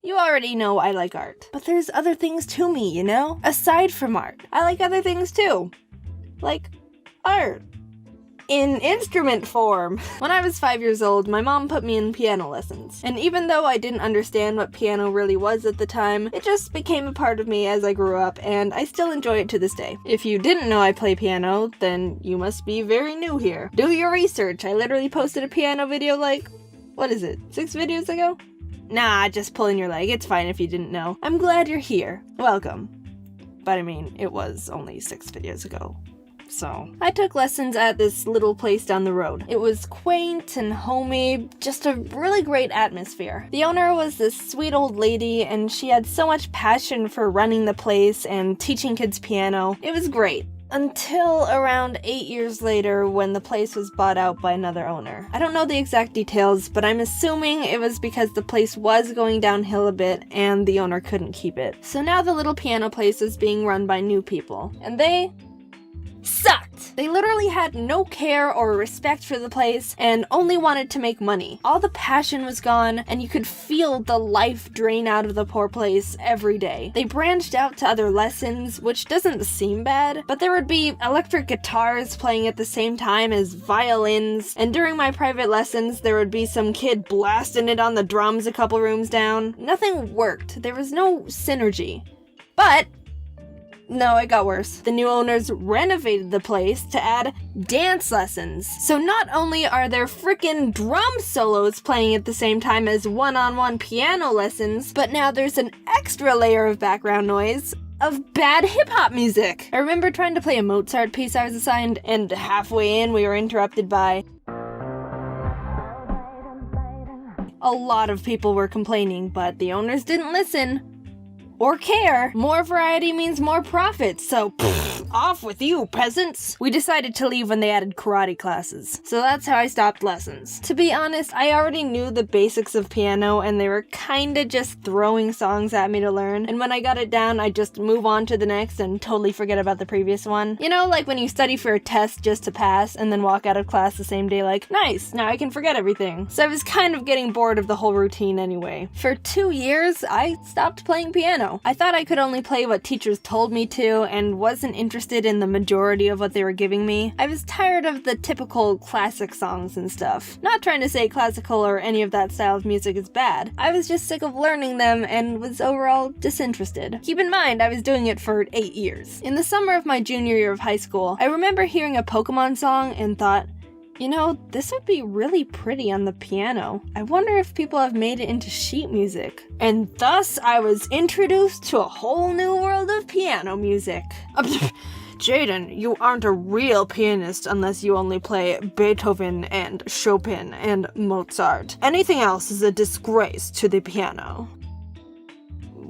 You already know I like art. But there's other things to me, you know? Aside from art, I like other things too. Like art. In instrument form. When I was 5 years old, my mom put me in piano lessons. And even though I didn't understand what piano really was at the time, it just became a part of me as I grew up, and I still enjoy it to this day. If you didn't know I play piano, then you must be very new here. Do your research. I literally posted a piano video like, 6 videos ago? Nah, just pulling your leg. It's fine if you didn't know. I'm glad you're here. Welcome. But I mean, it was only 6 videos ago. So, I took lessons at this little place down the road. It was quaint and homey, just a really great atmosphere. The owner was this sweet old lady, and she had so much passion for running the place and teaching kids piano. It was great. Until around 8 years later when the place was bought out by another owner. I don't know the exact details, but I'm assuming it was because the place was going downhill a bit and the owner couldn't keep it. So now the little piano place is being run by new people, and they sucked! They literally had no care or respect for the place and only wanted to make money. All the passion was gone, and you could feel the life drain out of the poor place every day. They branched out to other lessons, which doesn't seem bad, but there would be electric guitars playing at the same time as violins, and during my private lessons there would be some kid blasting it on the drums a couple rooms down. Nothing worked. There was no synergy. But no, it got worse. The new owners renovated the place to add dance lessons. So not only are there frickin' drum solos playing at the same time as one-on-one piano lessons, but now there's an extra layer of background noise of bad hip-hop music. I remember trying to play a Mozart piece I was assigned, and halfway in we were interrupted by a lot of people were complaining, but the owners didn't listen. Or care. More variety means more profit, so off with you, peasants! We decided to leave when they added karate classes, so that's how I stopped lessons. To be honest, I already knew the basics of piano and they were kinda just throwing songs at me to learn, and when I got it down, I'd just move on to the next and totally forget about the previous one. You know, like when you study for a test just to pass and then walk out of class the same day like, nice, now I can forget everything. So I was kind of getting bored of the whole routine anyway. For 2 years, I stopped playing piano. I thought I could only play what teachers told me to and wasn't interested in the majority of what they were giving me. I was tired of the typical classic songs and stuff. Not trying to say classical or any of that style of music is bad. I was just sick of learning them and was overall disinterested. Keep in mind, I was doing it for 8 years. In the summer of my junior year of high school, I remember hearing a Pokemon song and thought, you know, this would be really pretty on the piano. I wonder if people have made it into sheet music. And thus, I was introduced to a whole new world of piano music. Jaiden, you aren't a real pianist unless you only play Beethoven and Chopin and Mozart. Anything else is a disgrace to the piano.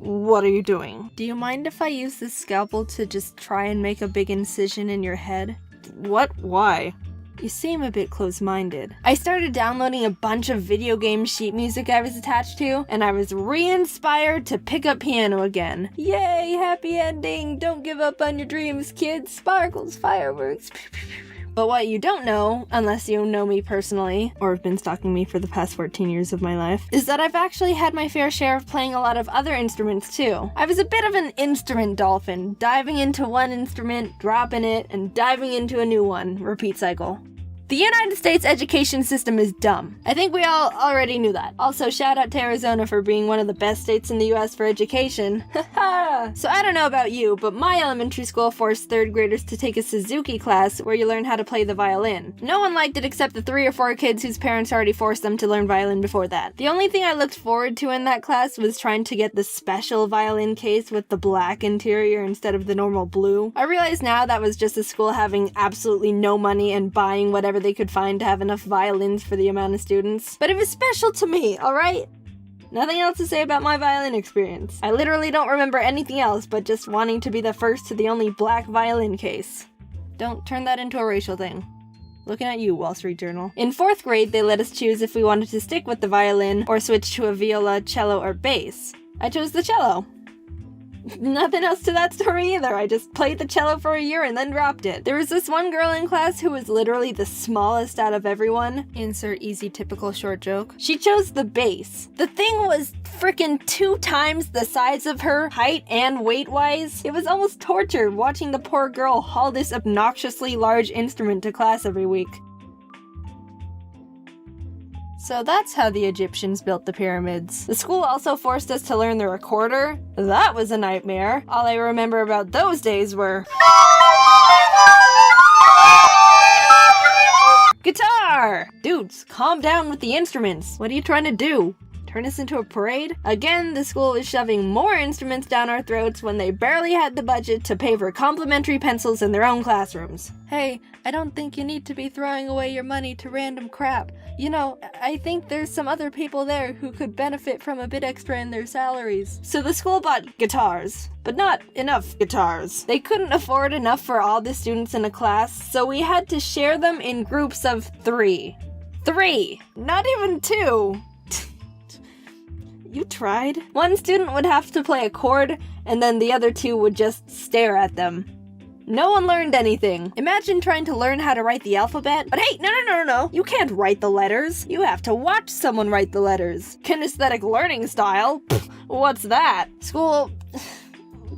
What are you doing? Do you mind if I use this scalpel to just try and make a big incision in your head? What? Why? You seem a bit close-minded. I started downloading a bunch of video game sheet music I was attached to, and I was re-inspired to pick up piano again. Yay, happy ending! Don't give up on your dreams, kids! Sparkles, fireworks! But what you don't know, unless you know me personally, or have been stalking me for the past 14 years of my life, is that I've actually had my fair share of playing a lot of other instruments too. I was a bit of an instrument dolphin, diving into one instrument, dropping it, and diving into a new one. Repeat cycle. The United States education system is dumb. I think we all already knew that. Also, shout out to Arizona for being one of the best states in the US for education. Haha! So I don't know about you, but my elementary school forced 3rd graders to take a Suzuki class where you learn how to play the violin. No one liked it except the 3 or 4 kids whose parents already forced them to learn violin before that. The only thing I looked forward to in that class was trying to get the special violin case with the black interior instead of the normal blue. I realize now that was just the school having absolutely no money and buying whatever they could find to have enough violins for the amount of students. But it was special to me, alright? Nothing else to say about my violin experience. I literally don't remember anything else but just wanting to be the first to the only black violin case. Don't turn that into a racial thing. Looking at you, Wall Street Journal. In 4th grade, they let us choose if we wanted to stick with the violin or switch to a viola, cello, or bass. I chose the cello. Nothing else to that story either. I just played the cello for a year and then dropped it. There was this one girl in class who was literally the smallest out of everyone. Insert easy typical short joke. She chose the bass. The thing was freaking 2 times the size of her, height and weight-wise. It was almost torture watching the poor girl haul this obnoxiously large instrument to class every week. So that's how the Egyptians built the pyramids. The school also forced us to learn the recorder. That was a nightmare. All I remember about those days were... guitar! Dudes, calm down with the instruments. What are you trying to do? Turn us into a parade? Again, the school was shoving more instruments down our throats when they barely had the budget to pay for complimentary pencils in their own classrooms. Hey, I don't think you need to be throwing away your money to random crap. You know, I think there's some other people there who could benefit from a bit extra in their salaries. So the school bought guitars, but not enough guitars. They couldn't afford enough for all the students in a class, so we had to share them in groups of 3. 3! Not even 2! You tried? One student would have to play a chord, and then the other 2 would just stare at them. No one learned anything. Imagine trying to learn how to write the alphabet, but hey, no. You can't write the letters. You have to watch someone write the letters. Kinesthetic learning style? Pfft, what's that? School...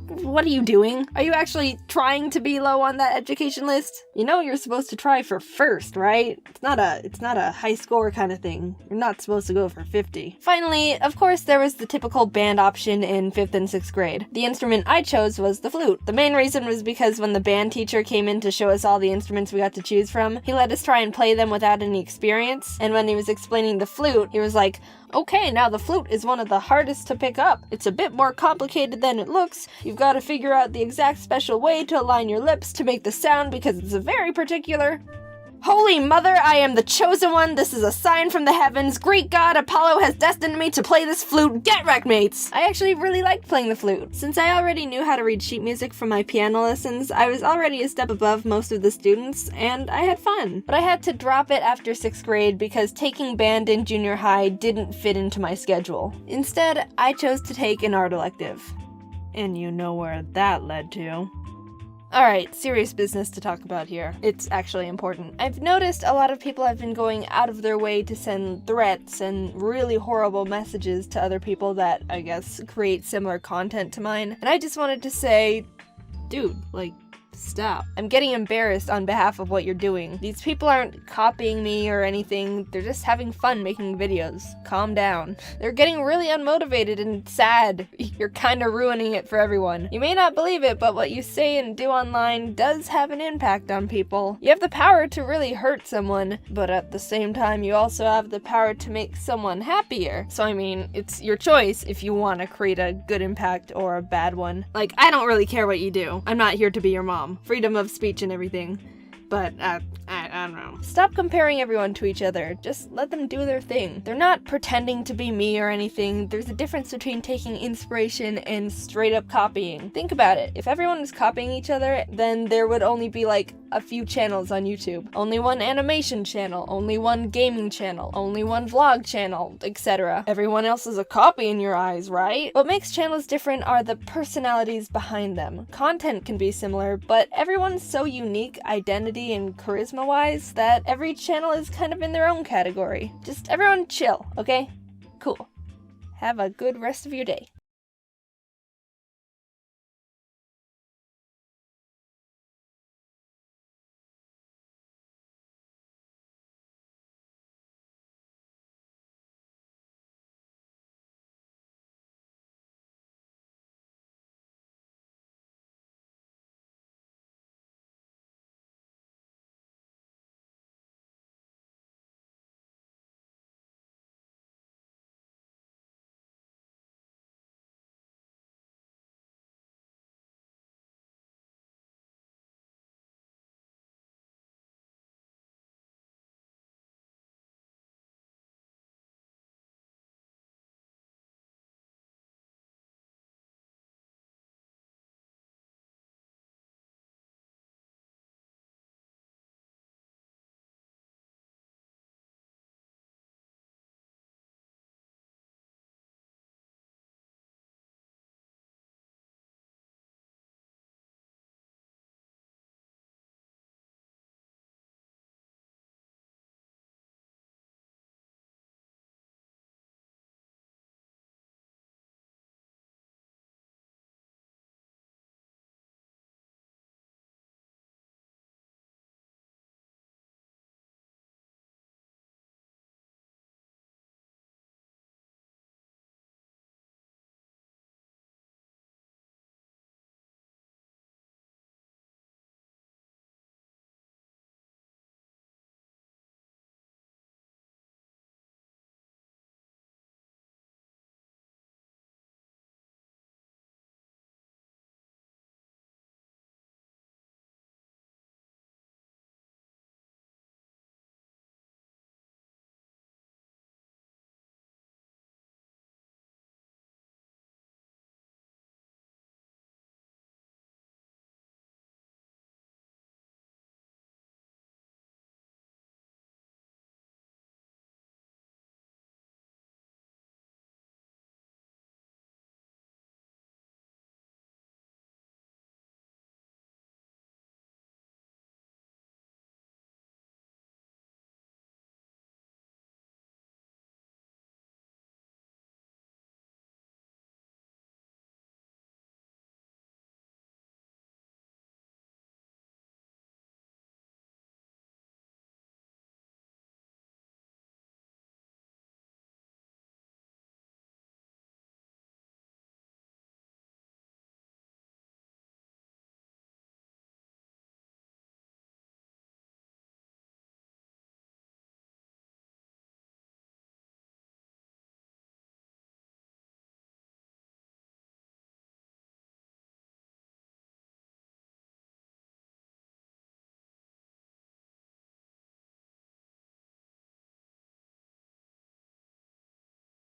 What are you doing? Are you actually trying to be low on that education list? You know you're supposed to try for first, right? It's not a high score kind of thing. You're not supposed to go for 50. Finally, of course, there was the typical band option in 5th and 6th grade. The instrument I chose was the flute. The main reason was because when the band teacher came in to show us all the instruments we got to choose from, he let us try and play them without any experience, and when he was explaining the flute, he was like, okay, now the flute is one of the hardest to pick up. It's a bit more complicated than it looks. You've got to figure out the exact special way to align your lips to make the sound because it's very particular. Holy mother, I am the chosen one. This is a sign from the heavens. Greek god Apollo has destined me to play this flute. Get wrecked, mates! I actually really liked playing the flute. Since I already knew how to read sheet music from my piano lessons, I was already a step above most of the students, and I had fun. But I had to drop it after 6th grade because taking band in junior high didn't fit into my schedule. Instead, I chose to take an art elective. And you know where that led to. Alright, serious business to talk about here. It's actually important. I've noticed a lot of people have been going out of their way to send threats and really horrible messages to other people that, I guess, create similar content to mine. And I just wanted to say, dude, like, stop. I'm getting embarrassed on behalf of what you're doing. These people aren't copying me or anything. They're just having fun making videos. Calm down. They're getting really unmotivated and sad. You're kind of ruining it for everyone. You may not believe it, but what you say and do online does have an impact on people. You have the power to really hurt someone, but at the same time, you also have the power to make someone happier. So I mean, it's your choice if you want to create a good impact or a bad one. Like, I don't really care what you do. I'm not here to be your mom. Freedom of speech and everything. But, I don't know. Stop comparing everyone to each other. Just let them do their thing. They're not pretending to be me or anything. There's a difference between taking inspiration and straight up copying. Think about it. If everyone was copying each other, then there would only be like a few channels on YouTube. Only one animation channel, only one gaming channel, only one vlog channel, etc. Everyone else is a copy in your eyes, right? What makes channels different are the personalities behind them. Content can be similar, but everyone's so unique, identity and charisma-wise, that every channel is kind of in their own category. Just everyone chill, okay? Cool. Have a good rest of your day.